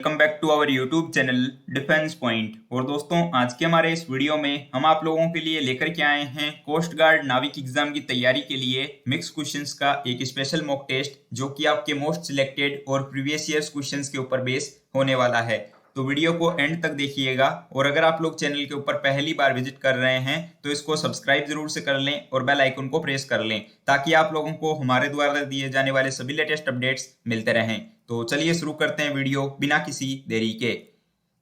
Welcome back to our YouTube channel defence point. और दोस्तों, आज के हमारे इस वीडियो में हम आप लोगों के लिए लेकर के आए हैं कोस्ट गार्ड नाविक एग्जाम की तैयारी के लिए मिक्स क्वेश्चंस का एक स्पेशल मॉक टेस्ट, जो कि आपके मोस्ट सिलेक्टेड और प्रीवियस ईयर्स क्वेश्चंस के ऊपर बेस होने वाला है। तो वीडियो को एंड तक देखिएगा, और अगर आप लोग चैनल के ऊपर पहली बार विजिट कर रहे हैं तो इसको सब्सक्राइब जरूर से कर लें और बेल आइकन को प्रेस कर लें, ताकि आप लोगों को हमारे द्वारा दिए जाने वाले सभी लेटेस्ट अपडेट्स मिलते रहें। तो चलिए शुरू करते हैं वीडियो बिना किसी देरी के।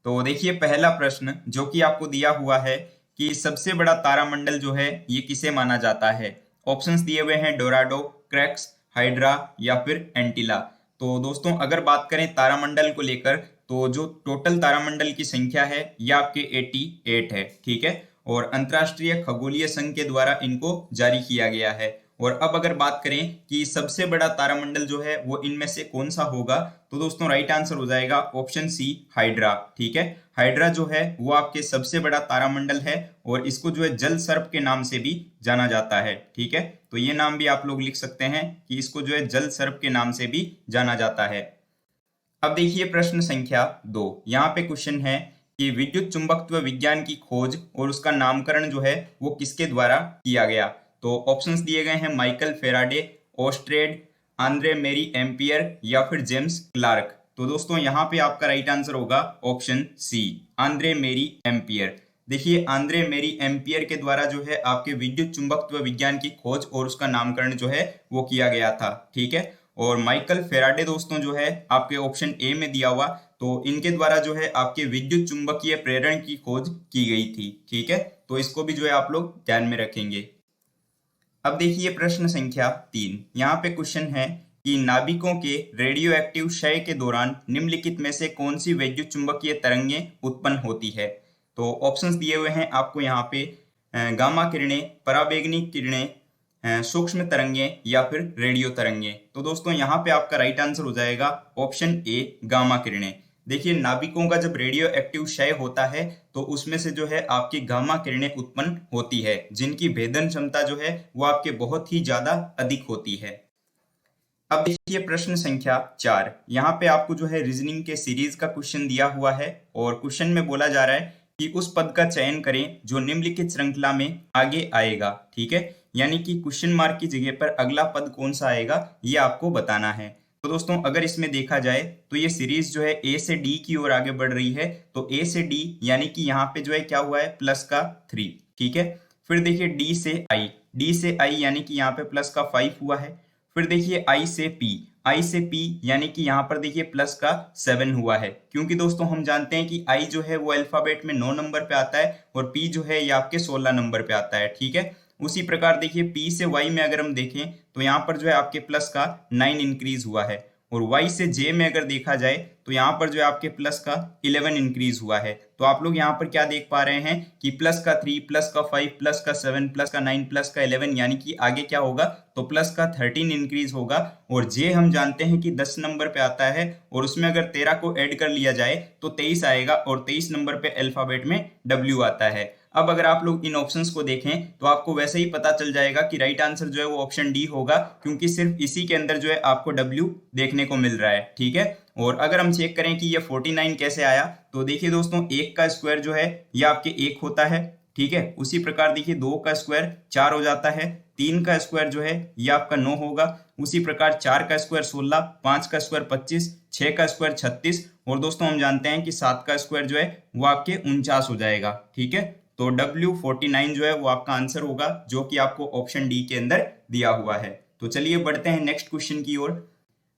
तो देखिए, पहला प्रश्न जो कि आपको दिया हुआ है कि सबसे बड़ा तारामंडल जो है ये किसे माना जाता है। ऑप्शंस दिए हुए हैं डोराडो, क्रैक्स, हाइड्रा या फिर एंटिला। तो दोस्तों, अगर बात करें तारामंडल को लेकर, तो जो टोटल तारामंडल की संख्या है ये आपके 88 है, ठीक है। और अंतरराष्ट्रीय खगोलीय संघ के द्वारा इनको जारी किया गया है। और अब अगर बात करें कि सबसे बड़ा तारामंडल जो है वो इनमें से कौन सा होगा, तो दोस्तों राइट आंसर हो जाएगा ऑप्शन सी, हाइड्रा, ठीक है। हाइड्रा जो है वो आपके सबसे बड़ा तारामंडल है, और इसको जो है जल सर्प के नाम से भी जाना जाता है, ठीक है। तो ये नाम भी आप लोग लिख सकते हैं कि इसको जो है जल सर्प के नाम से भी जाना जाता है। अब देखिए प्रश्न संख्या 2। यहाँ पे क्वेश्चन है कि विद्युत चुंबकत्व विज्ञान की खोज और उसका नामकरण जो है वो किसके द्वारा किया गया। तो ऑप्शंस दिए गए हैं माइकल फेराडे, ऑस्ट्रेड, आंद्रे मेरी एम्पियर या फिर जेम्स क्लार्क। तो दोस्तों यहाँ पे आपका राइट आंसर होगा ऑप्शन सी, आंद्रे मेरी एम्पियर। देखिए, आंद्रे मेरी एम्पियर के द्वारा जो है आपके विद्युत चुंबकत्व विज्ञान की खोज और उसका नामकरण जो है वो किया गया था, ठीक है। और माइकल फेराडे दोस्तों जो है आपके ऑप्शन ए में दिया हुआ, तो इनके द्वारा जो है आपके विद्युत चुंबकीय प्रेरण की खोज की गई थी, ठीक है। तो इसको भी जो है आप लोग ध्यान में रखेंगे। अब देखिए प्रश्न संख्या 3। यहाँ पे क्वेश्चन है कि नाभिकों के रेडियो एक्टिव क्षय के दौरान निम्नलिखित में से कौन सी विद्युत चुंबकीय तरंगें उत्पन्न होती है। तो ऑप्शंस दिए हुए हैं आपको यहाँ पे गामा किरणें, पराबैंगनी किरणें, सूक्ष्म तरंगें या फिर रेडियो तरंगें। तो दोस्तों यहाँ पे आपका राइट आंसर हो जाएगा ऑप्शन ए, गामा किरणें। देखिए, नाभिकों का जब रेडियो एक्टिव क्षय होता है तो उसमें से जो है आपकी गामा किरणें उत्पन्न होती है, जिनकी भेदन क्षमता जो है वो आपके बहुत ही ज्यादा अधिक होती है। अब देखिए प्रश्न संख्या 4। यहाँ पे आपको जो है रीजनिंग के सीरीज का क्वेश्चन दिया हुआ है, और क्वेश्चन में बोला जा रहा है कि उस पद का चयन करें जो निम्नलिखित श्रृंखला में आगे आएगा, ठीक है। यानी कि क्वेश्चन मार्क की जगह पर अगला पद कौन सा आएगा ये आपको बताना है। तो दोस्तों अगर इसमें देखा जाए तो ये सीरीज जो है ए से डी की ओर आगे बढ़ रही है। तो ए से डी यानी कि यहाँ पे जो है क्या हुआ है, प्लस का 3, ठीक है। फिर देखिए डी से आई, डी से आई यानी कि यहाँ पे प्लस का 5 हुआ है। फिर देखिए आई से पी, आई से पी यानी कि यहाँ पर देखिए प्लस का 7 हुआ है, क्योंकि दोस्तों हम जानते हैं कि आई जो है वो अल्फाबेट में 9 नंबर पे आता है और पी जो है ये आपके 16 नंबर पे आता है, ठीक है। उसी प्रकार देखिए पी से वाई में अगर हम देखें तो यहाँ पर जो है आपके प्लस का 9 इंक्रीज हुआ है, और y से j में अगर देखा जाए तो यहाँ पर जो है आपके प्लस का 11 इंक्रीज हुआ है। तो आप लोग यहाँ पर क्या देख पा रहे हैं कि प्लस का 3, प्लस का 5, प्लस का 7, प्लस का 9, प्लस का 11, यानी कि आगे क्या होगा, तो प्लस का 13 इंक्रीज होगा। और j हम जानते हैं कि 10 नंबर पे आता है, और उसमें अगर 13 को ऐड कर लिया जाए तो 23 आएगा, और 23 नंबर पे अल्फाबेट में w आता है। अब अगर आप लोग इन ऑप्शंस को देखें तो आपको वैसे ही पता चल जाएगा कि राइट आंसर जो है वो ऑप्शन डी होगा, क्योंकि सिर्फ इसी के अंदर जो है आपको W देखने को मिल रहा है, ठीक है। और अगर हम चेक करें कि ये 49 कैसे आया, तो देखिए दोस्तों 1 का स्क्वायर जो है ये आपके 1 होता है, ठीक है। उसी प्रकार देखिए 2 का स्क्वायर 4 हो जाता है, 3 का स्क्वायर जो है ये आपका 9 होगा। उसी प्रकार 4 का स्क्वायर 16, 5 का स्क्वायर 25, 6 का स्क्वायर 36, और दोस्तों हम जानते हैं कि 7 का स्क्वायर जो है वो आपके 49 हो जाएगा, ठीक है। तो W49 जो है वो आपका आंसर होगा, जो कि आपको ऑप्शन डी के अंदर दिया हुआ है। तो चलिए बढ़ते हैं नेक्स्ट क्वेश्चन की ओर।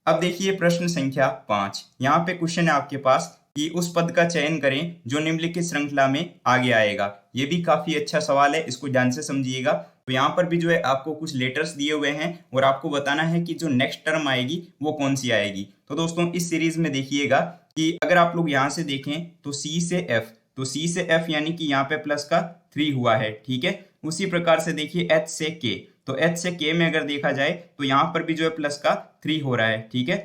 अब देखिए प्रश्न संख्या 5। यहाँ पे क्वेश्चन है आपके पास कि उस पद का चयन करें जो निम्नलिखित श्रृंखला में आगे आएगा। ये भी काफी अच्छा सवाल है, इसको ध्यान से समझिएगा। तो यहाँ पर भी जो है आपको कुछ लेटर्स दिए हुए हैं, और आपको बताना है कि जो नेक्स्ट टर्म आएगी वो कौन सी आएगी। तो दोस्तों इस सीरीज में देखिएगा कि अगर आप लोग यहाँ से देखें तो सी से एफ, तो सी से एफ यानी कि यहाँ पे प्लस का 3 हुआ है, ठीक है। उसी प्रकार से देखिए एच से के, तो एच से के में अगर देखा जाए तो यहाँ पर भी जो है प्लस का 3 हो रहा है, ठीक है।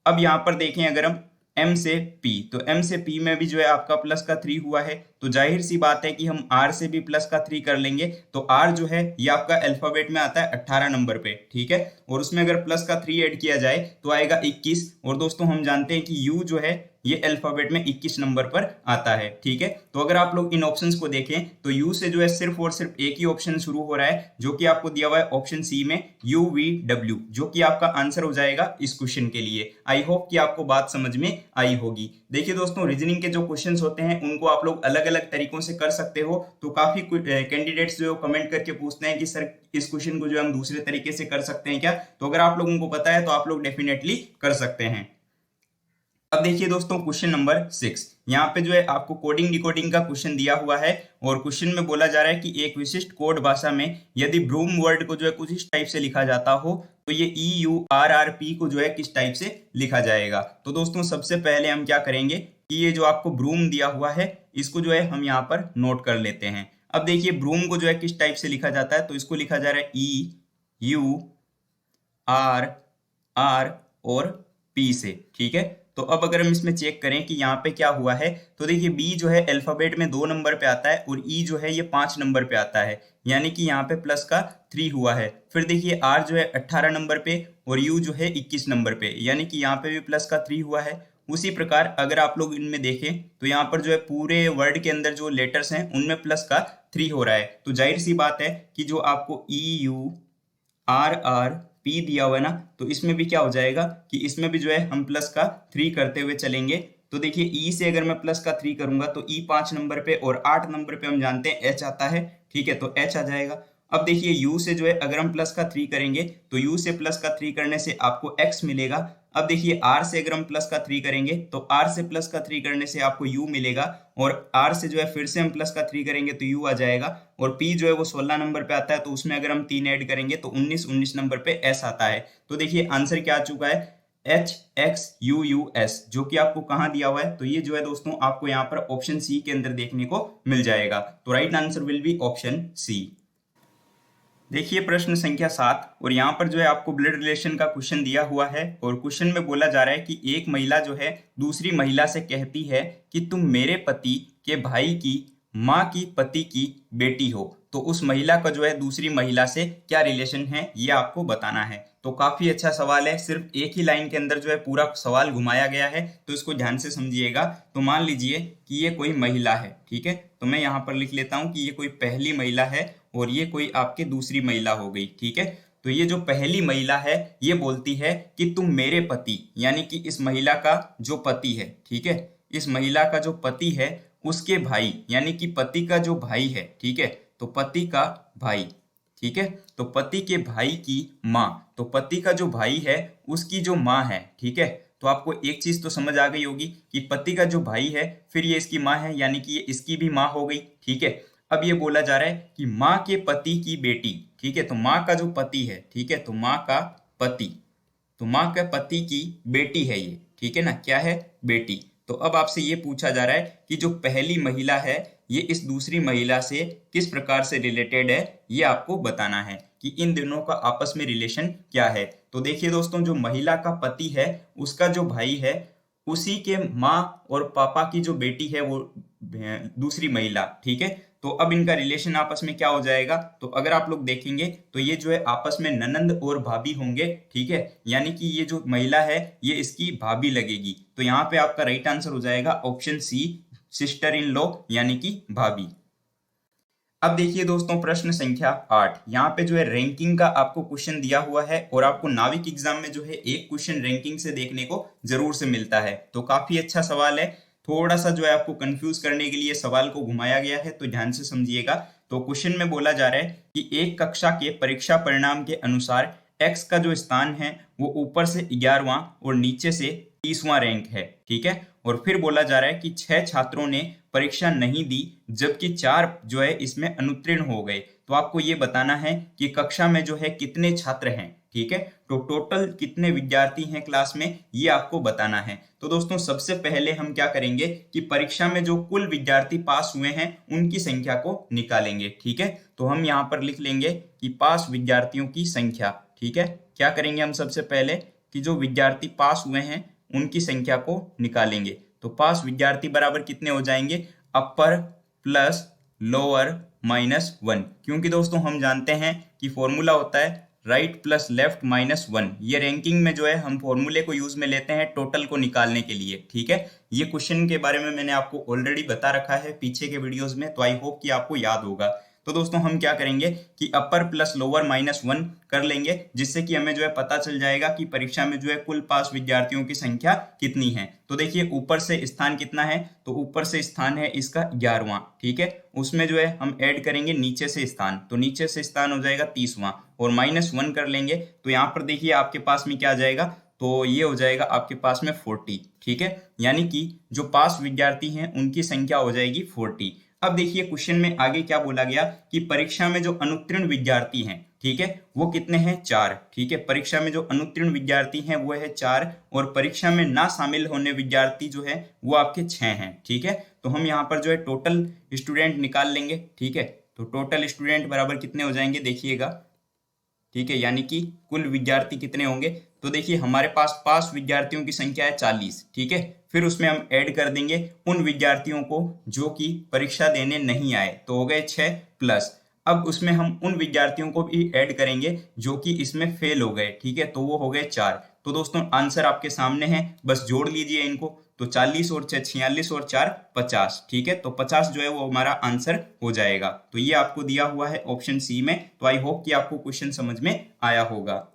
अब यहाँ पर देखें अगर हम एम से पी, तो एम से पी में भी जो है आपका प्लस का 3 हुआ है। तो जाहिर सी बात है कि हम आर से भी प्लस का 3 कर लेंगे। तो आर जो है ये आपका अल्फाबेट में आता है 18 नंबर पे, ठीक है। और उसमें अगर प्लस का 3 ऐड किया जाए तो आएगा 21। और दोस्तों हम जानते हैं कि यू जो है ये अल्फाबेट में 21 नंबर पर आता है। ठीक है, तो अगर आप लोग इन ऑप्शंस को देखें तो यू से जो है सिर्फ और सिर्फ एक ही ऑप्शन शुरू हो रहा है, जो कि आपको दिया हुआ है ऑप्शन सी में UVW, जो कि आपका आंसर हो जाएगा इस क्वेश्चन के लिए। आई होप कि आपको बात समझ में आई होगी। देखिए दोस्तों, रीजनिंग के जो क्वेश्चन होते हैं उनको आप लोग अलग अलग तरीकों से कर सकते हो। तो काफी कैंडिडेट्स जो कमेंट करके पूछते हैं कि सर इस क्वेश्चन को जो हम दूसरे तरीके से कर सकते हैं क्या, तो अगर आप लोगों को पता है तो आप लोग डेफिनेटली कर सकते हैं। अब देखिए दोस्तों, क्वेश्चन नंबर 6, यहाँ पे जो है आपको कोडिंग डिकोडिंग का क्वेश्चन दिया हुआ है और क्वेश्चन में बोला जा रहा है कि एक विशिष्ट कोड भाषा में यदि ब्रूम वर्ड को जो है कुछ इस टाइप से लिखा जाता हो तो ये EURRP को जो है किस टाइप से लिखा जाएगा। तो दोस्तों सबसे पहले हम क्या करेंगे कि ये जो आपको ब्रूम दिया हुआ है इसको जो है हम यहाँ पर नोट कर लेते हैं। अब देखिए ब्रूम को जो है किस टाइप से लिखा जाता है, तो इसको लिखा जा रहा है EURR और P से। ठीक है, तो अब अगर हम इसमें चेक करें कि यहाँ पे क्या हुआ है, तो देखिए B जो है अल्फाबेट में 2 नंबर पे आता है और E जो है ये 5 नंबर पे आता है, यानी कि यहाँ पे प्लस का 3 हुआ है। फिर देखिए R जो है 18 नंबर पे और U जो है 21 नंबर पे, यानी कि यहाँ पे भी प्लस का 3 हुआ है। उसी प्रकार अगर आप लोग इनमें देखें तो यहाँ पर जो है पूरे वर्ड के अंदर जो लेटर्स हैं उनमें प्लस का 3 हो रहा है। तो जाहिर सी बात है कि जो आपको EURRP दिया हुआ है ना, तो इसमें भी क्या हो जाएगा कि इसमें भी जो है हम प्लस का 3 करते हुए चलेंगे। तो देखिए E से अगर मैं प्लस का 3 करूंगा तो E 5 नंबर पे और 8 नंबर पे हम जानते हैं H आता है। ठीक है, तो H आ जाएगा। अब देखिए U से जो है अगर हम प्लस का 3 करेंगे तो U से प्लस का 3 करने से आपको X मिलेगा। अब देखिए R से अगर हम प्लस का 3 करेंगे तो R से प्लस का 3 करने से आपको U मिलेगा और R से जो है फिर से हम प्लस का 3 करेंगे तो U आ जाएगा। और P जो है वो 16 नंबर पे आता है, तो उसमें अगर हम 3 ऐड करेंगे तो 19 नंबर पे S आता है। तो देखिए आंसर क्या आ चुका है, HXUUS, जो कि आपको कहाँ दिया हुआ है, तो ये जो है दोस्तों आपको यहाँ पर ऑप्शन सी के अंदर देखने को मिल जाएगा। तो right answer will be option C. देखिए प्रश्न संख्या 7, और यहाँ पर जो है आपको ब्लड रिलेशन का क्वेश्चन दिया हुआ है और क्वेश्चन में बोला जा रहा है कि एक महिला जो है दूसरी महिला से कहती है कि तुम मेरे पति के भाई की माँ की पति की बेटी हो। तो उस महिला का जो है दूसरी महिला से क्या रिलेशन है ये आपको बताना है। तो काफी अच्छा सवाल है, सिर्फ एक ही लाइन के अंदर जो है पूरा सवाल घुमाया गया है, तो इसको ध्यान से समझिएगा। तो मान लीजिए कि ये कोई महिला है, ठीक है, तो मैं यहाँ पर लिख लेता हूँ कि ये कोई पहली महिला है और ये कोई आपके दूसरी महिला हो गई। ठीक है, तो ये जो पहली महिला है ये बोलती है कि तुम मेरे पति, यानी कि इस महिला का जो पति है, ठीक है, इस महिला का जो पति है उसके भाई, यानी कि पति का जो भाई है, ठीक है, तो पति का भाई, ठीक है, तो पति के भाई की माँ, तो पति का जो भाई है उसकी जो माँ है, ठीक है। तो आपको एक चीज तो समझ आ गई होगी कि पति का जो भाई है फिर ये इसकी माँ है, यानी कि ये इसकी भी माँ हो गई। ठीक है, अब ये बोला जा रहा है कि माँ के पति की बेटी, ठीक है, तो माँ का जो पति है, ठीक है, तो माँ का पति, तो माँ के पति की बेटी है ये, ठीक है ना, क्या है, बेटी। तो अब आपसे ये पूछा जा रहा है कि जो पहली महिला है ये इस दूसरी महिला से किस प्रकार से रिलेटेड है, ये आपको बताना है कि इन दोनों का आपस में रिलेशन क्या है। तो देखिए दोस्तों, जो महिला का पति है उसका जो भाई है उसी के माँ और पापा की जो बेटी है वो दूसरी महिला, ठीक है। तो अब इनका रिलेशन आपस में क्या हो जाएगा, तो अगर आप लोग देखेंगे तो ये जो है आपस में ननंद और भाभी होंगे, ठीक है, यानी कि ये जो महिला है ये इसकी भाभी लगेगी। तो यहाँ पे आपका राइट आंसर हो जाएगा option C, sister in law, यानी कि भाभी। अब देखिए दोस्तों प्रश्न संख्या 8, यहाँ पे जो है रैंकिंग का आपको क्वेश्चन दिया हुआ है और आपको नाविक एग्जाम में जो है एक क्वेश्चन रैंकिंग से देखने को जरूर से मिलता है। तो काफी अच्छा सवाल है, थोड़ा सा जो है आपको कंफ्यूज करने के लिए सवाल को घुमाया गया है, तो ध्यान से समझिएगा। तो क्वेश्चन में बोला जा रहा है कि एक कक्षा के परीक्षा परिणाम के अनुसार एक्स का जो स्थान है वो ऊपर से 11वां और नीचे से 30वां रैंक है, ठीक है। और फिर बोला जा रहा है कि 6 छात्रों ने परीक्षा नहीं दी जबकि 4 जो है इसमें अनुत्तीर्ण हो गए। तो आपको ये बताना है कि कक्षा में जो है कितने छात्र हैं, ठीक है, तो टोटल कितने विद्यार्थी हैं क्लास में, ये आपको बताना है। तो दोस्तों सबसे पहले हम क्या करेंगे कि परीक्षा में जो कुल विद्यार्थी पास हुए हैं उनकी संख्या को निकालेंगे, ठीक है। तो हम यहाँ पर लिख लेंगे कि पास विद्यार्थियों की संख्या, ठीक है। क्या करेंगे हम सबसे पहले कि जो विद्यार्थी पास हुए हैं उनकी संख्या को निकालेंगे। तो पास विद्यार्थी बराबर कितने हो जाएंगे, अपर प्लस लोअर -1, क्योंकि दोस्तों हम जानते हैं कि फॉर्मूला होता है राइट प्लस लेफ्ट माइनस 1। ये रैंकिंग में जो है हम फॉर्मूले को यूज में लेते हैं टोटल को निकालने के लिए, ठीक है। ये क्वेश्चन के बारे में मैंने आपको ऑलरेडी बता रखा है पीछे के वीडियोस में, तो आई होप कि आपको याद होगा। तो दोस्तों हम क्या करेंगे कि अपर प्लस लोअर माइनस 1 कर लेंगे, जिससे कि हमें जो है पता चल जाएगा कि परीक्षा में जो है कुल पास विद्यार्थियों की संख्या कितनी है। तो देखिए ऊपर से स्थान कितना है, तो ऊपर से स्थान है इसका 11वां, ठीक है। उसमें जो है हम ऐड करेंगे नीचे से स्थान, तो नीचे से स्थान हो जाएगा 30वां और माइनस 1 कर लेंगे, तो यहाँ पर देखिए आपके पास में क्या आ जाएगा, तो ये हो जाएगा आपके पास में 40, ठीक है। यानी कि जो पास विद्यार्थी हैं उनकी संख्या हो जाएगी 40। अब देखिए क्वेश्चन में आगे क्या बोला गया कि परीक्षा में जो अनुत्तीर्ण विद्यार्थी हैं, ठीक है, वो कितने हैं, 4, ठीक है। परीक्षा में जो अनुत्तीर्ण विद्यार्थी हैं वो है 4 और परीक्षा में ना शामिल होने विद्यार्थी जो है वो आपके 6 हैं, ठीक है। तो हम यहाँ पर जो है टोटल स्टूडेंट निकाल लेंगे, ठीक है। तो टोटल स्टूडेंट बराबर कितने हो जाएंगे देखिएगा, ठीक है, यानी कि कुल विद्यार्थी कितने होंगे। तो देखिए हमारे पास विद्यार्थियों की संख्या है 40, ठीक है। फिर उसमें हम ऐड कर देंगे उन विद्यार्थियों को जो कि परीक्षा देने नहीं आए, तो हो गए 6 प्लस। अब उसमें हम उन विद्यार्थियों को भी ऐड करेंगे जो कि इसमें फेल हो गए, ठीक है, तो वो हो गए 4। तो दोस्तों आंसर आपके सामने है, बस जोड़ लीजिए इनको। तो 40 और 6 46 और 4 50, ठीक है। तो 50 जो है वो हमारा आंसर हो जाएगा। तो ये आपको दिया हुआ है ऑप्शन सी में। तो आई होप कि आपको क्वेश्चन समझ में आया होगा।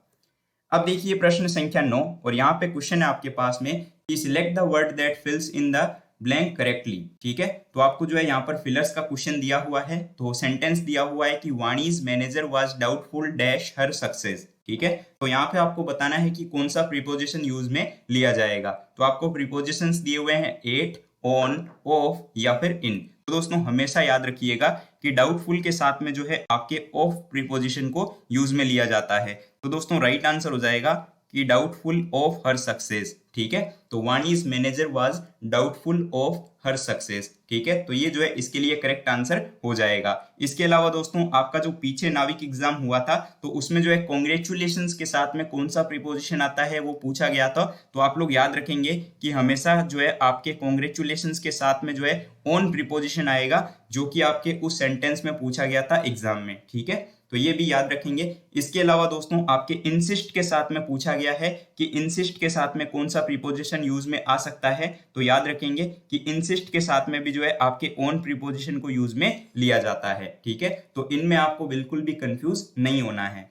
अब देखिए प्रश्न संख्या 9 और यहाँ पे क्वेश्चन है आपके पास में कि select the word that fills in the blank correctly, ठीक है। तो आपको जो है यहाँ पर फिलर्स का क्वेश्चन दिया हुआ है, तो सेंटेंस दिया हुआ है कि वाणीज manager was doubtful dash her success, ठीक है। तो यहाँ पे आपको बताना है कि कौन सा प्रीपोजिशन यूज में लिया जाएगा। तो आपको प्रीपोजिशंस दिए हुए हैं एट, ऑन, ऑफ या फिर इन। तो दोस्तों हमेशा याद रखिएगा कि डाउटफुल के साथ में जो है आपके ऑफ प्रीपोजिशन को यूज में लिया जाता है। तो दोस्तों राइट आंसर हो जाएगा कि डाउटफुल ऑफ हर सक्सेस, ठीक है। तो वाणीज manager was doubtful of her success, ठीक है। तो ये जो है इसके लिए करेक्ट आंसर हो जाएगा। इसके अलावा दोस्तों आपका जो पीछे नाविक एग्जाम हुआ था तो उसमें जो है कॉन्ग्रेचुलेशंस के साथ में कौन सा प्रीपोजिशन आता है वो पूछा गया था। तो आप लोग याद रखेंगे कि हमेशा जो है आपके कॉन्ग्रेचुलेशंस के साथ में जो है ऑन प्रीपोजिशन आएगा, जो कि आपके उस सेंटेंस में पूछा गया था एग्जाम में, ठीक है। तो ये भी याद रखेंगे। इसके अलावा दोस्तों आपके इंसिस्ट के साथ में पूछा गया है कि इंसिस्ट के साथ में कौन सा प्रीपोजिशन यूज में आ सकता है। तो याद रखेंगे कि इंसिस्ट के साथ में भी जो है आपके ऑन प्रीपोजिशन को यूज में लिया जाता है, ठीक है। तो इनमें आपको बिल्कुल भी कंफ्यूज नहीं होना है।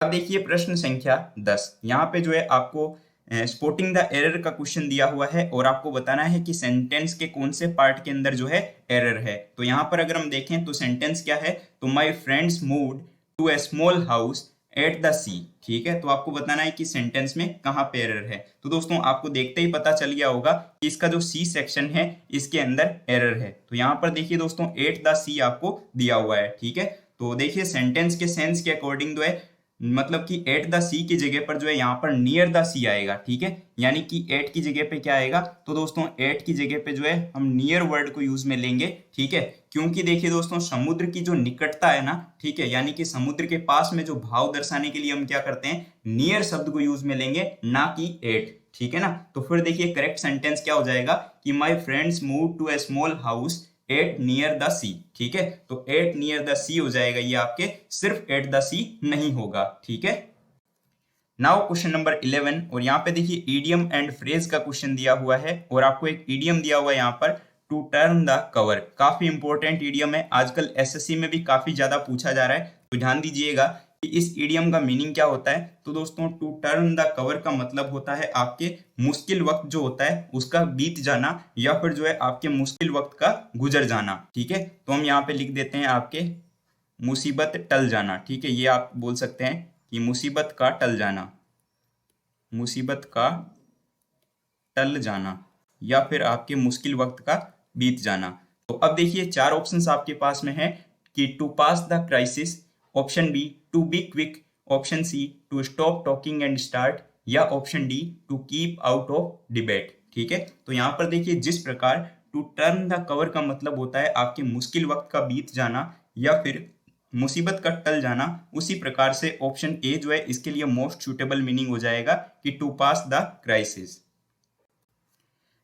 अब देखिए प्रश्न संख्या 10, यहाँ पे जो है आपको स्पॉटिंग द एरर का क्वेश्चन दिया हुआ है और आपको बताना है कि सेंटेंस के कौन से पार्ट के अंदर जो है एरर है। तो यहाँ पर अगर हम देखें तो सेंटेंस क्या है, तो my friends moved to a small house at the sea, ठीक है। तो आपको बताना है कि सेंटेंस में कहाँ पे एरर है। तो दोस्तों आपको देखते ही पता चल गया होगा कि इसका जो सी सेक्शन है इसके अंदर एरर है। तो यहाँ पर देखिए दोस्तों एट द सी आपको दिया हुआ है, ठीक है। तो देखिए सेंटेंस के सेंस के अकॉर्डिंग जो है मतलब कि एट द सी की जगह पर जो है यहाँ पर नियर द सी आएगा, ठीक है। यानी कि एट की जगह पे क्या आएगा, तो दोस्तों एट की जगह पे जो है हम नियर वर्ड को यूज में लेंगे, ठीक है। क्योंकि देखिए दोस्तों समुद्र की जो निकटता है ना, ठीक है, यानी कि समुद्र के पास में जो भाव दर्शाने के लिए हम क्या करते हैं, नियर शब्द को यूज में लेंगे, ना कि एट, ठीक है ना। तो फिर देखिए करेक्ट सेंटेंस क्या हो जाएगा कि my friends move to a small house at near the sea, ठीक है। तो एट नियर द सी हो जाएगा ये आपके, सिर्फ एट द सी नहीं होगा, ठीक है। नाउ क्वेश्चन नंबर 11 और यहाँ पे देखिए ईडियम एंड फ्रेज का क्वेश्चन दिया हुआ है और आपको एक ईडियम दिया हुआ है यहाँ पर, टू टर्न द कवर। काफी इंपॉर्टेंट ईडियम है, आजकल एसएससी में भी काफी ज्यादा पूछा जा रहा है। तो ध्यान दीजिएगा कि इस ईडियम का मीनिंग क्या होता है। तो दोस्तों टू टर्न द कवर का मतलब होता है आपके मुश्किल वक्त जो होता है उसका बीत जाना, या फिर जो है आपके मुश्किल वक्त का गुजर जाना, ठीक है। तो हम यहाँ पे लिख देते हैं आपके मुसीबत टल जाना, ठीक है। ये आप बोल सकते हैं कि मुसीबत का टल जाना, मुसीबत का टल जाना, या फिर आपके मुश्किल वक्त का बीत जाना। तो अब देखिए चार ऑप्शंस आपके पास में है कि to pass the crisis, option B to be quick, option C to stop talking and start, या option D to keep out of debate, ठीक है। तो यहाँ पर देखिए जिस प्रकार टू टर्न द कवर का मतलब होता है आपके मुश्किल वक्त का बीत जाना या फिर मुसीबत का टल जाना, उसी प्रकार से ऑप्शन ए जो है इसके लिए मोस्ट सुटेबल मीनिंग हो जाएगा कि to pass the crisis.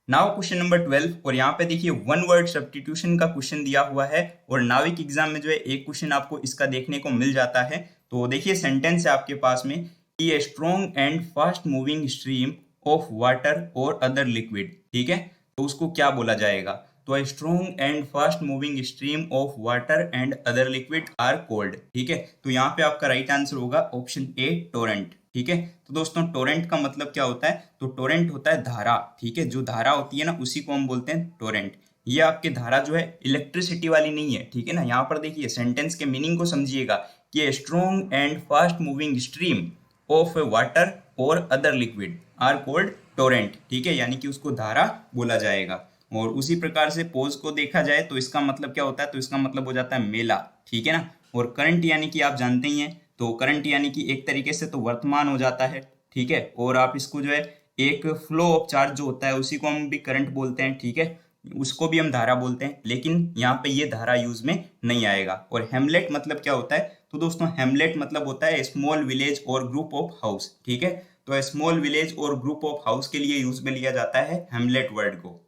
Now question number 12 और यहाँ पे देखिए वन वर्ड सब्स्टिट्यूशन का क्वेश्चन दिया हुआ है और नाविक एग्जाम में जो है एक क्वेश्चन आपको इसका देखने को मिल जाता है। तो देखिए सेंटेंस है आपके पास में कि a strong and fast moving stream of water और अदर लिक्विड, ठीक है। तो उसको क्या बोला जाएगा? तो a strong and fast moving stream of water and other liquid are called, ठीक है। तो यहाँ पे आपका राइट आंसर होगा ऑप्शन ए, टोरेंट, ठीक है। तो दोस्तों टोरेंट का मतलब क्या होता है? तो टोरेंट होता है धारा, ठीक है। जो धारा होती है ना उसी को हम बोलते हैं टोरेंट। ये आपके धारा जो है इलेक्ट्रिसिटी वाली नहीं है, ठीक है ना। यहाँ पर देखिए सेंटेंस के मीनिंग को समझिएगा कि strong and fast moving stream of water और other liquid are called torrent, ठीक है। यानी कि उसको धारा बोला जाएगा। और उसी प्रकार से पोज को देखा जाए तो इसका मतलब क्या होता है? तो इसका मतलब हो जाता है मेला, ठीक है ना। और करंट यानी कि आप जानते ही हैं, तो करंट यानी कि एक तरीके से तो वर्तमान हो जाता है, ठीक है। और आप इसको जो है एक फ्लो ऑफ चार्ज जो होता है उसी को हम भी करंट बोलते हैं, ठीक है। उसको भी हम धारा बोलते हैं, लेकिन यहाँ पे ये धारा यूज में नहीं आएगा। और हेमलेट मतलब क्या होता है? तो दोस्तों हेमलेट मतलब होता है स्मॉल विलेज और ग्रुप ऑफ हाउस, ठीक है। तो स्मॉल विलेज और ग्रुप ऑफ हाउस के लिए यूज में लिया जाता है हेमलेट वर्ड को।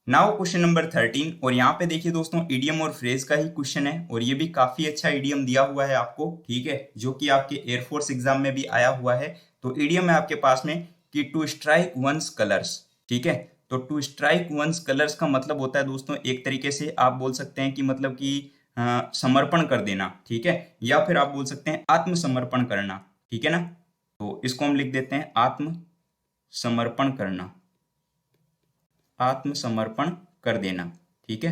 नाउ क्वेश्चन नंबर 13, और यहाँ पे देखिए दोस्तों इडियम और फ्रेज का ही क्वेश्चन है, और ये भी काफी अच्छा इडियम दिया हुआ है आपको, ठीक है, जो कि आपके एयरफोर्स एग्जाम में भी आया हुआ है। तो इडियम है आपके पास में कि टू स्ट्राइक वंस कलर्स, ठीक है। तो टू स्ट्राइक वंस कलर्स का मतलब होता है दोस्तों एक तरीके से आप बोल सकते हैं कि मतलब कि समर्पण कर देना, ठीक है। या फिर आप बोल सकते हैं आत्मसमर्पण करना, ठीक है ना। तो इसको हम लिख देते हैं आत्मसमर्पण करना, आत्मसमर्पण कर देना, ठीक है।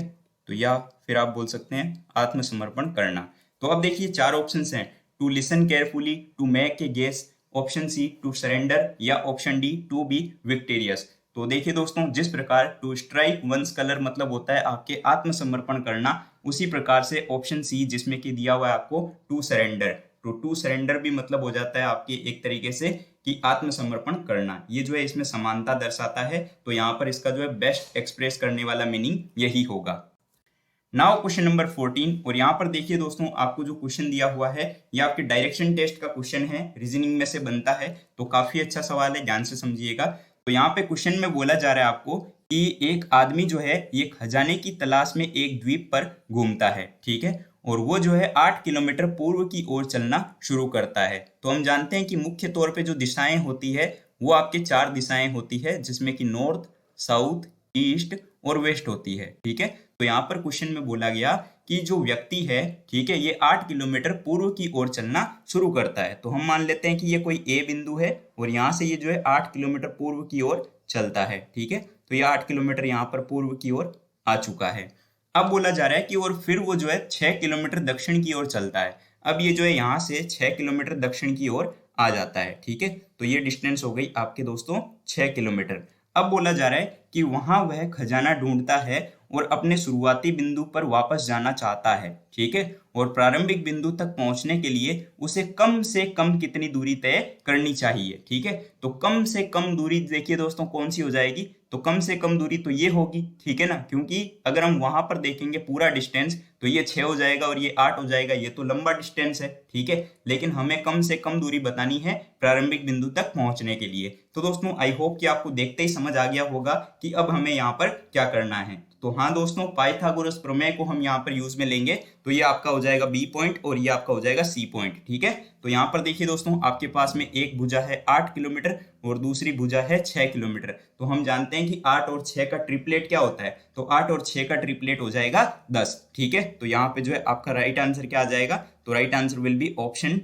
तो या फिर आप बोल सकते हैं आत्मसमर्पण करना। तो अब देखिए चार ऑप्शंस हैं, to listen carefully, to make a guess, option C to surrender, या option D to be victorious. तो देखिए दोस्तों जिस प्रकार टू स्ट्राइक वंस कलर मतलब होता है आपके आत्मसमर्पण करना, उसी प्रकार से ऑप्शन सी जिसमें कि दिया हुआ है आपको टू सरेंडर, तो टू सरेंडर भी मतलब हो जाता है आपके एक तरीके से कि आत्मसमर्पण करना। ये जो है इसमें समानता दर्शाता है, तो यहाँ पर इसका जो है बेस्ट एक्सप्रेस करने वाला मीनिंग यही होगा। नाउ क्वेश्चन नंबर 14, और यहाँ पर देखिए दोस्तों आपको जो क्वेश्चन दिया हुआ है ये आपके डायरेक्शन टेस्ट का क्वेश्चन है, रीजनिंग में से बनता है, तो काफी अच्छा सवाल है, ध्यान से समझिएगा। तो यहाँ पे क्वेश्चन में बोला जा रहा है आपको कि एक आदमी जो है ये खजाने की तलाश में एक द्वीप पर घूमता है, ठीक है। और वो जो है 8 किलोमीटर पूर्व की ओर चलना शुरू करता है। तो हम जानते हैं कि मुख्य तौर पे जो दिशाएं होती है वो आपके चार दिशाएं होती है, जिसमें कि नॉर्थ, साउथ, ईस्ट और वेस्ट होती है, ठीक है। तो यहाँ पर क्वेश्चन में बोला गया कि जो व्यक्ति है, ठीक है, ये 8 किलोमीटर पूर्व की ओर चलना शुरू करता है। तो हम मान लेते हैं कि ये कोई ए बिंदु है और यहाँ से ये जो है 8 किलोमीटर पूर्व की ओर चलता है, ठीक है। तो ये 8 किलोमीटर यहाँ पर पूर्व की ओर आ चुका है। अब बोला जा रहा है कि और फिर वो जो है 6 किलोमीटर दक्षिण की ओर चलता है। अब ये जो है यहाँ से 6 किलोमीटर दक्षिण की ओर आ जाता है, ठीक है। तो ये डिस्टेंस हो गई आपके दोस्तों 6 किलोमीटर। अब बोला जा रहा है कि वहां वह खजाना ढूंढता है और अपने शुरुआती बिंदु पर वापस जाना चाहता है, ठीक है। और प्रारंभिक बिंदु तक पहुंचने के लिए उसे कम से कम कितनी दूरी तय करनी चाहिए, ठीक है। तो कम से कम दूरी देखिए दोस्तों कौन सी हो जाएगी? तो कम से कम दूरी तो ये होगी, ठीक है ना, क्योंकि अगर हम वहां पर देखेंगे पूरा डिस्टेंस तो ये 6 हो जाएगा और ये 8 हो जाएगा, ये तो लंबा डिस्टेंस है, ठीक है। लेकिन हमें कम से कम दूरी बतानी है प्रारंभिक बिंदु तक पहुंचने के लिए। तो दोस्तों आई होप कि आपको देखते ही समझ आ गया होगा कि अब हमें यहाँ पर क्या करना है। तो हाँ दोस्तों, पाइथागोरस प्रमेय को हम यहाँ पर यूज में लेंगे, तो ये आपका हो जाएगा बी पॉइंट और ये आपका हो जाएगा सी पॉइंट, ठीक है। तो यहाँ पर देखिए दोस्तों आपके पास में एक भुजा है 8 किलोमीटर और दूसरी भुजा है 6 किलोमीटर। तो हम जानते हैं कि 8 और 6 का ट्रिपलेट क्या होता है? तो 8 और 6 का ट्रिपलेट हो जाएगा 10, ठीक है। तो यहाँ पे जो है आपका राइट आंसर क्या आ जाएगा? तो right answer will be option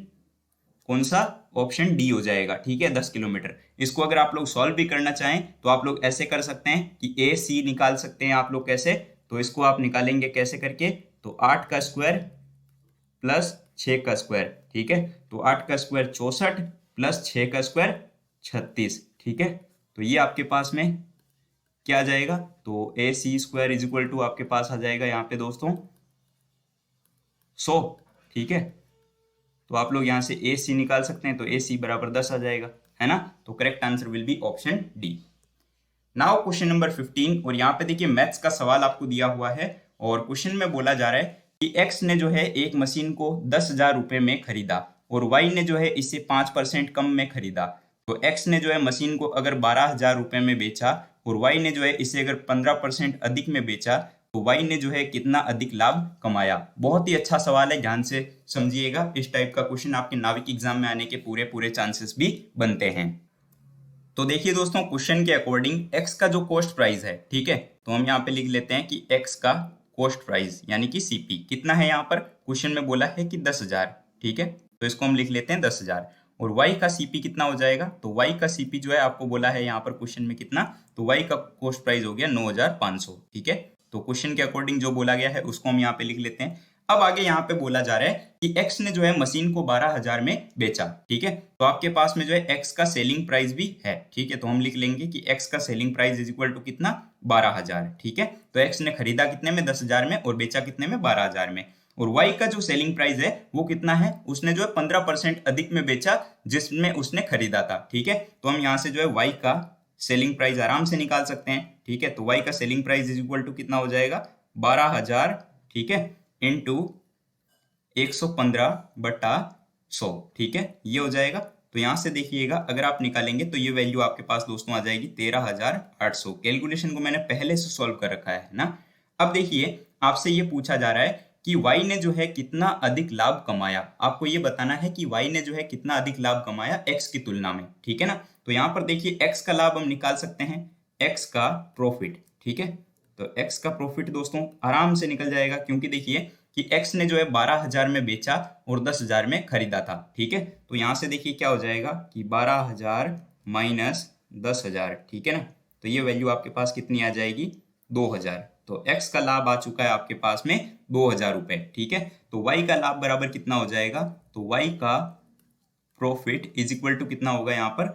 कौन सा? ऑप्शन डी हो जाएगा, ठीक है, 10 किलोमीटर। इसको अगर आप लोग सॉल्व भी करना चाहें तो आप लोग ऐसे कर सकते हैं कि ए सी निकाल सकते हैं आप लोग। कैसे? तो इसको आप निकालेंगे कैसे करके? तो 8 का स्क्वायर प्लस 6 का स्क्वायर, ठीक है। तो 8 का स्क्वायर 64 प्लस 6 का स्क्वायर 36, ठीक है। तो ये आपके पास में क्या आ जाएगा? तो ए सी स्क्वायर इज इक्वल टू आपके पास आ जाएगा यहाँ पे दोस्तों 100, ठीक है। तो आप लोग यहाँ से ए सी निकाल सकते हैं, तो ए सी बराबर 10 आ जाएगा, है ना। तो correct answer will be option D. Now question number 15, और यहाँ पे देखिए मैथ्स का सवाल आपको दिया हुआ है और क्वेश्चन में बोला जा रहा है कि एक्स ने जो है एक मशीन को 10,000 रुपए में खरीदा और वाई ने जो है इसे 5% कम में खरीदा। तो एक्स ने जो है मशीन को अगर 12,000 रुपए में बेचा और वाई ने जो है इसे अगर 15% अधिक में बेचा, तो वाई ने जो है कितना अधिक लाभ कमाया। बहुत ही अच्छा सवाल है, ध्यान से समझिएगा। इस टाइप का क्वेश्चन आपके नाविक एग्जाम में आने के पूरे चांसेस भी बनते हैं। तो देखिए दोस्तों, क्वेश्चन के अकॉर्डिंग एक्स का जो कॉस्ट प्राइस है, ठीक है, तो हम यहाँ पे लिख लेते हैं कि एक्स का कॉस्ट प्राइस यानी कि सीपी कितना है। यहाँ पर क्वेश्चन में बोला है कि 10,000, ठीक है, तो इसको हम लिख लेते हैं 10,000। और y का सीपी कितना हो जाएगा, तो y का सीपी जो है आपको बोला है यहाँ पर क्वेश्चन में कितना, तो y का कॉस्ट प्राइस हो गया 9,500, ठीक है। तो क्वेश्चन के अकॉर्डिंग जो बोला गया है उसको हम यहाँ पे लिख लेते हैं। अब आगे यहाँ पे बोला जा रहा है कि x ने जो है मशीन को 12,000 में बेचा, ठीक है, तो आपके पास में जो है x का सेलिंग प्राइस भी है, ठीक है, तो हम लिख लेंगे कि x का selling price is equal to कितना, 12,000, ठीक है। तो x ने खरीदा कितने में, 10,000 में, और बेचा कितने में, 12,000 में। और y का जो सेलिंग प्राइस है वो कितना है, उसने जो है 15% अधिक में बेचा जिसमें उसने खरीदा था, ठीक है। तो हम यहाँ से जो है y का सेलिंग प्राइस आराम से निकाल सकते हैं, ठीक है। तो y का selling price is equal to कितना हो जाएगा, 12,000, ठीक है, इंटू 115/100, ठीक है, ये हो जाएगा। तो यहां से देखिएगा, अगर आप निकालेंगे तो ये वैल्यू आपके पास दोस्तों आ जाएगी 13,800। कैलकुलेशन को मैंने पहले से सॉल्व कर रखा है ना। अब देखिए, आपसे ये पूछा जा रहा है कि y ने जो है कितना अधिक लाभ कमाया। आपको ये बताना है कि y ने जो है कितना अधिक लाभ कमाया x की तुलना में, ठीक है ना। तो यहाँ पर देखिए x का लाभ हम निकाल सकते हैं, x का प्रॉफिट, ठीक है। तो x का प्रॉफिट दोस्तों आराम से निकल जाएगा, क्योंकि देखिए कि x ने जो है 12,000 में बेचा और 10,000 में खरीदा था, ठीक है। तो यहां से देखिए क्या हो जाएगा कि 12,000 माइनस 10,000, ठीक है ना। तो ये वैल्यू आपके पास कितनी आ जाएगी, 2,000। तो x का लाभ आ चुका है आपके पास में 2,000 रुपए, ठीक है। तो y का लाभ बराबर कितना हो जाएगा, तो y का प्रॉफिट इज इक्वल टू कितना होगा यहाँ पर,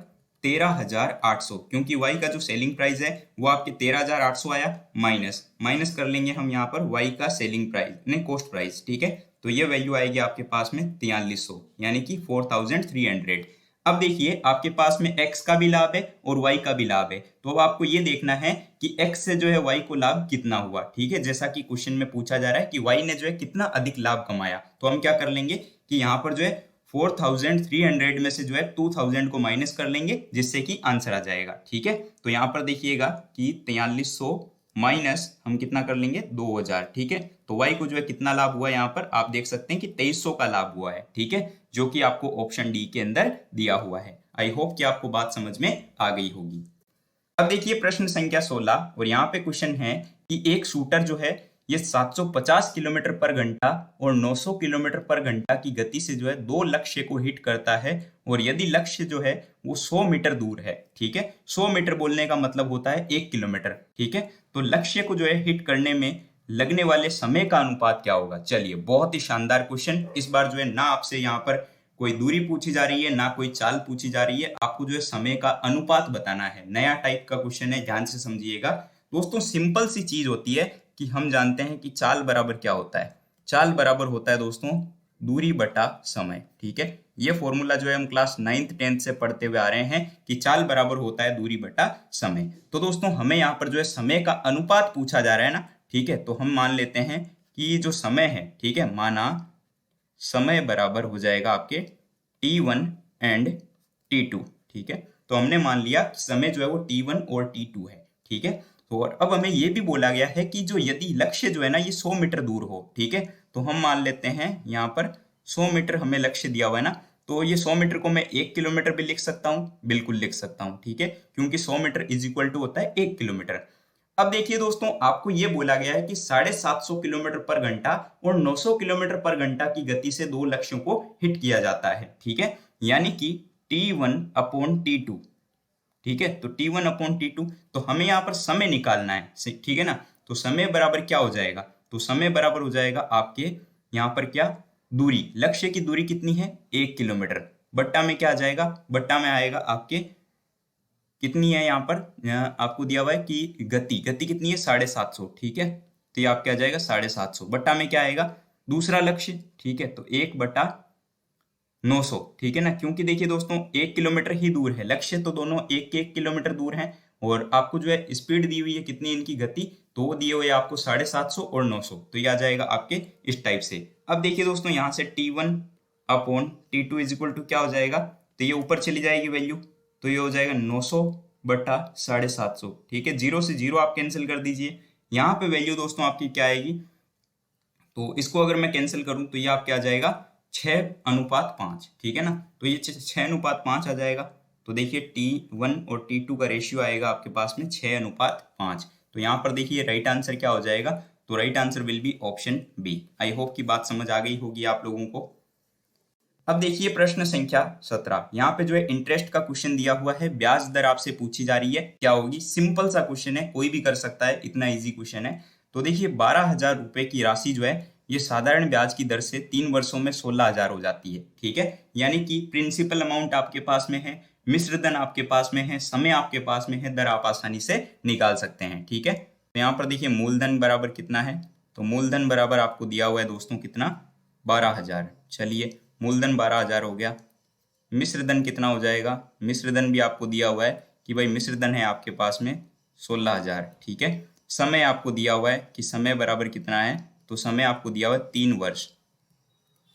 13,800, क्योंकि y का जो सेलिंग प्राइस है वो आपके 13,800 आया, माइनस कर लेंगे हम यहाँ पर y का सेलिंग प्राइस नहीं, कॉस्ट प्राइस, ठीक है। तो ये वैल्यू आएगी आपके पास में 4300, यानी कि 4,300। अब देखिए आपके पास में x का भी लाभ है और y का भी लाभ है, तो अब आपको ये देखना है कि x से जो है y को लाभ कितना हुआ, ठीक है। जैसा कि क्वेश्चन में पूछा जा रहा है कि y ने जो है कितना अधिक लाभ कमाया, तो हम क्या कर लेंगे कि यहाँ पर जो है 4,300 में से जो है 2,000 को माइनस कर लेंगे, जिससे कि आंसर आ जाएगा, ठीक है। तो यहाँ पर देखिएगा कि 4300 माइनस हम कितना कर लेंगे, 2,000, ठीक है। तो y को जो है कितना लाभ हुआ, यहाँ पर आप देख सकते हैं कि 2,300 का लाभ हुआ है, ठीक है, जो कि आपको ऑप्शन डी के अंदर दिया हुआ है। आई होप कि आपको बात समझ में आ गई होगी। अब देखिए प्रश्न संख्या 16, और यहाँ पे क्वेश्चन है कि एक शूटर जो है ये 750 किलोमीटर पर घंटा और 900 किलोमीटर पर घंटा की गति से जो है दो लक्ष्य को हिट करता है, और यदि लक्ष्य जो है वो 100 मीटर दूर है, ठीक है। 100 मीटर बोलने का मतलब होता है 1 किलोमीटर, ठीक है। तो लक्ष्य को जो है हिट करने में लगने वाले समय का अनुपात क्या होगा। चलिए, बहुत ही शानदार क्वेश्चन। इस बार जो है ना आपसे यहाँ पर कोई दूरी पूछी जा रही है, ना कोई चाल पूछी जा रही है, आपको जो है समय का अनुपात बताना है। नया टाइप का क्वेश्चन है, ध्यान से समझिएगा दोस्तों। सिंपल सी चीज होती है कि हम जानते हैं कि चाल बराबर क्या होता है। चाल बराबर होता है दोस्तों दूरी बटा समय, ठीक है। ये फॉर्मूला जो है हम क्लास 9th 10th से पढ़ते हुए आ रहे हैं कि चाल बराबर होता है दूरी बटा समय। तो दोस्तों हमें यहाँ पर जो है समय का अनुपात पूछा जा रहा है ना, ठीक है। तो हम मान लेते हैं कि जो समय है, ठीक है, माना समय बराबर हो जाएगा आपके T1 एंड T2, ठीक है। तो हमने मान लिया कि समय जो है वो T1 और T2 है, ठीक है। तो और अब हमें ये भी बोला गया है कि जो यदि लक्ष्य जो है ना ये 100 मीटर दूर हो, ठीक है, तो हम मान लेते हैं यहाँ पर 100 मीटर हमें लक्ष्य दिया हुआ है ना, तो ये 100 मीटर को मैं 1 किलोमीटर भी लिख सकता हूँ, बिल्कुल लिख सकता हूँ, ठीक है, क्योंकि 100 मीटर इज इक्वल टू होता है 1 किलोमीटर। अब देखिए दोस्तों, आपको ये बोला गया है कि 750 किलोमीटर पर घंटा और 900 किलोमीटर पर घंटा की गति से दो लक्ष्यों को हिट किया जाता है, ठीक है, यानी कि T1/T2, ठीक है। तो T1/T2, तो हमें यहाँ पर समय निकालना है, ठीक है ना। तो समय बराबर क्या हो जाएगा, तो समय बराबर हो जाएगा आपके यहाँ पर क्या, दूरी, लक्ष्य की दूरी कितनी है 1 किलोमीटर, बट्टा में क्या आ जाएगा, बट्टा में आएगा आपके कितनी है यहाँ पर आपको दिया हुआ है कि गति कितनी है 750, ठीक है। तो ये आपके आ जाएगा 750, बट्टा में क्या आएगा दूसरा लक्ष्य, ठीक है, तो 1/900, ठीक है ना। क्योंकि देखिए दोस्तों 1 किलोमीटर ही दूर है, लक्ष्य तो दोनों 1 किलोमीटर दूर हैं, और आपको जो है स्पीड दी हुई है कितनी इनकी गति, तो वो दिए हुए आपको 750 और 900, तो ये आ जाएगा आपके इस टाइप से। अब देखिए दोस्तों यहाँ से T1/T2 इज इक्वल टू क्या हो जाएगा, तो ये ऊपर चली जाएगी वैल्यू, तो ये हो जाएगा 900/750, ठीक है। 0 से 0 आप कैंसिल कर दीजिए, यहाँ पे वैल्यू दोस्तों आपकी क्या आएगी, तो इसको अगर मैं कैंसिल करूं तो ये आपके आ जाएगा 6:5, ठीक है ना। तो ये 6:5 आ जाएगा। तो देखिए T1 और T2 का रेशियो आएगा आपके पास में 6:5। तो यहाँ पर देखिए राइट आंसर क्या हो जाएगा, तो right answer will be option B. I hope की बात समझ आ गई होगी आप लोगों को। अब देखिए प्रश्न संख्या 17। यहाँ पे जो है इंटरेस्ट का क्वेश्चन दिया हुआ है, ब्याज दर आपसे पूछी जा रही है, क्या होगी। सिंपल सा क्वेश्चन है, कोई भी कर सकता है, इतना इजी क्वेश्चन है। तो देखिए 12,000 रुपए की राशि जो है ये साधारण ब्याज की दर से 3 वर्षों में 16,000 हो जाती है, ठीक है। यानी कि प्रिंसिपल अमाउंट आपके पास में है, मिश्र धन आपके पास में है, समय आपके पास में है, दर आप आसानी से निकाल सकते हैं, ठीक है। तो यहाँ पर देखिए मूलधन बराबर कितना है, तो मूलधन बराबर आपको दिया हुआ है दोस्तों कितना, 12,000। चलिए मूलधन 12,000 हो गया। मिश्रधन कितना हो जाएगा, मिश्रधन भी आपको दिया हुआ है कि भाई मिश्रधन है आपके पास में 16,000, ठीक है। समय आपको दिया हुआ है कि समय बराबर कितना है, तो समय आपको दिया हुआ है 3 वर्ष,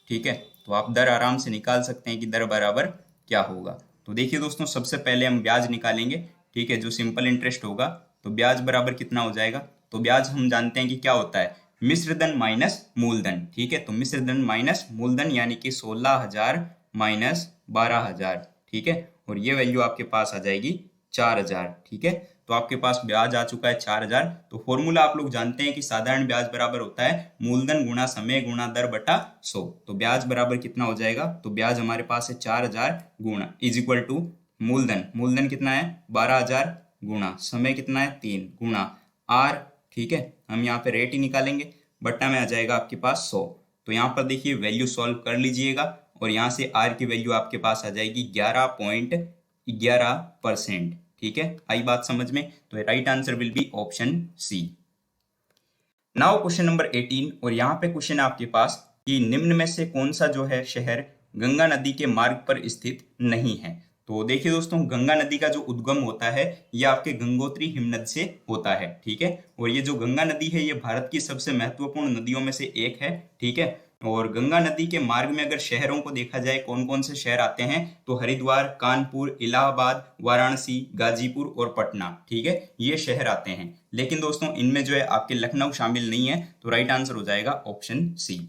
ठीक है। तो आप दर आराम से निकाल सकते हैं कि दर बराबर क्या होगा। तो देखिए दोस्तों सबसे पहले हम ब्याज निकालेंगे, ठीक है, जो सिंपल इंटरेस्ट होगा। तो ब्याज बराबर कितना हो जाएगा, तो ब्याज हम जानते हैं कि क्या होता है, मिश्रधन माइनस मूलधन, ठीक है। तो मिश्रधन माइनस मूलधन यानी कि 16,000 माइनस 12,000, ठीक है। और ये वैल्यू आपके पास आ जाएगी 4,000, ठीक है। तो आपके पास ब्याज आ चुका है 4,000। तो फॉर्मूला आप लोग जानते हैं कि साधारण ब्याज बराबर होता है मूलधन गुणा समय गुणा दर बटा 100। तो ब्याज बराबर कितना हो जाएगा, तो ब्याज हमारे पास है 4,000 गुणा इज इक्वल टू मूलधन, मूलधन कितना है 12,000 गुणा समय कितना है 3 गुणा आर, ठीक है। हम यहाँ पे रेट ही निकालेंगे, बट्टा में आ जाएगा आपके पास 100। तो यहाँ पर देखिए वैल्यू सॉल्व कर लीजिएगा और यहाँ से आर की वैल्यू आपके पास आ जाएगी 11.11%, ठीक है। आई बात समझ में, तो right answer will be option C. Now question number 18, और यहाँ पे क्वेश्चन आपके पास कि निम्न में से कौन सा जो है शहर गंगा नदी के मार्ग पर स्थित नहीं है। तो देखिए दोस्तों गंगा नदी का जो उद्गम होता है ये आपके गंगोत्री हिमनद से होता है, ठीक है। और ये जो गंगा नदी है ये भारत की सबसे महत्वपूर्ण नदियों में से एक है, ठीक है। और गंगा नदी के मार्ग में अगर शहरों को देखा जाए कौन कौन से शहर आते हैं, तो हरिद्वार, कानपुर, इलाहाबाद, वाराणसी, गाजीपुर और पटना, ठीक है, ये शहर आते हैं। लेकिन दोस्तों इनमें जो है आपके लखनऊ शामिल नहीं है। तो राइट आंसर हो जाएगा ऑप्शन सी।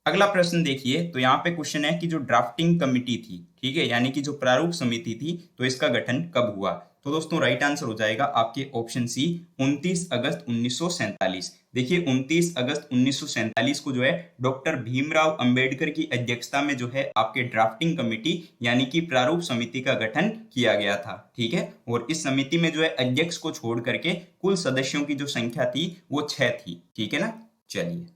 अगला प्रश्न देखिए, तो यहाँ पे क्वेश्चन है कि जो ड्राफ्टिंग कमिटी थी, ठीक है, यानी कि जो प्रारूप समिति थी, तो इसका गठन कब हुआ। तो दोस्तों राइट आंसर हो जाएगा आपके ऑप्शन सी 29 अगस्त 1947। देखिए 29 अगस्त 1947 को जो है डॉक्टर भीमराव अंबेडकर की अध्यक्षता में जो है आपके ड्राफ्टिंग कमेटी यानी कि प्रारूप समिति का गठन किया गया था, ठीक है। और इस समिति में जो है अध्यक्ष को छोड़ करके कुल सदस्यों की जो संख्या थी वो 6 थी, ठीक है ना। चलिए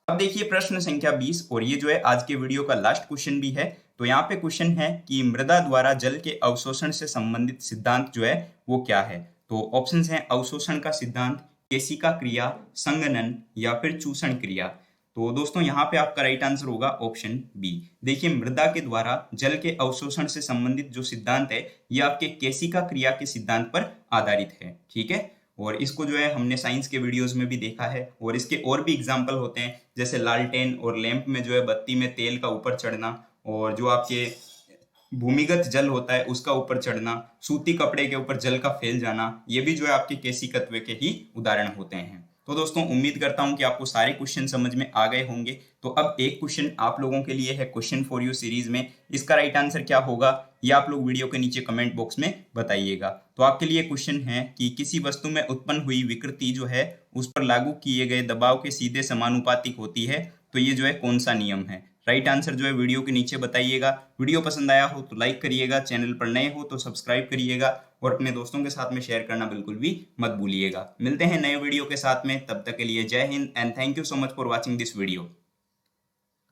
अब देखिए प्रश्न संख्या 20, और ये जो है आज के वीडियो का लास्ट क्वेश्चन भी है। तो यहाँ पे क्वेश्चन है कि मृदा द्वारा जल के अवशोषण से संबंधित सिद्धांत जो है वो क्या है। तो ऑप्शंस हैं अवशोषण का सिद्धांत, केशिका क्रिया, संघनन या फिर चूषण क्रिया। तो दोस्तों यहाँ पे आपका राइट आंसर होगा ऑप्शन बी। देखिए मृदा के द्वारा जल के अवशोषण से संबंधित जो सिद्धांत है ये आपके केशिका क्रिया के सिद्धांत पर आधारित है, ठीक है। और इसको जो है हमने साइंस के वीडियोस में भी देखा है, और इसके और भी एग्जाम्पल होते हैं, जैसे लालटेन और लैंप में जो है बत्ती में तेल का ऊपर चढ़ना, और जो आपके भूमिगत जल होता है उसका ऊपर चढ़ना, सूती कपड़े के ऊपर जल का फैल जाना, ये भी जो है आपके केशिकत्व के ही उदाहरण होते हैं। तो दोस्तों उम्मीद करता हूं कि आपको सारे क्वेश्चन समझ में आ गए होंगे। तो अब एक क्वेश्चन आप लोगों के लिए है क्वेश्चन फॉर यू सीरीज में, इसका राइट आंसर क्या होगा ये आप लोग वीडियो के नीचे कमेंट बॉक्स में बताइएगा। तो आपके लिए क्वेश्चन है कि किसी वस्तु में उत्पन्न हुई विकृति जो है उस पर लागू किए गए दबाव के सीधे समानुपातिक होती है, तो ये जो है कौन सा नियम है। राइट आंसर जो है वीडियो के नीचे बताइएगा। वीडियो पसंद आया हो तो लाइक करिएगा, चैनल पर नए हो तो सब्सक्राइब करिएगा, और अपने दोस्तों के साथ में शेयर करना बिल्कुल भी मत भूलिएगा। मिलते हैं नए वीडियो के साथ में, तब तक के लिए जय Hind and thank you so much for watching this video.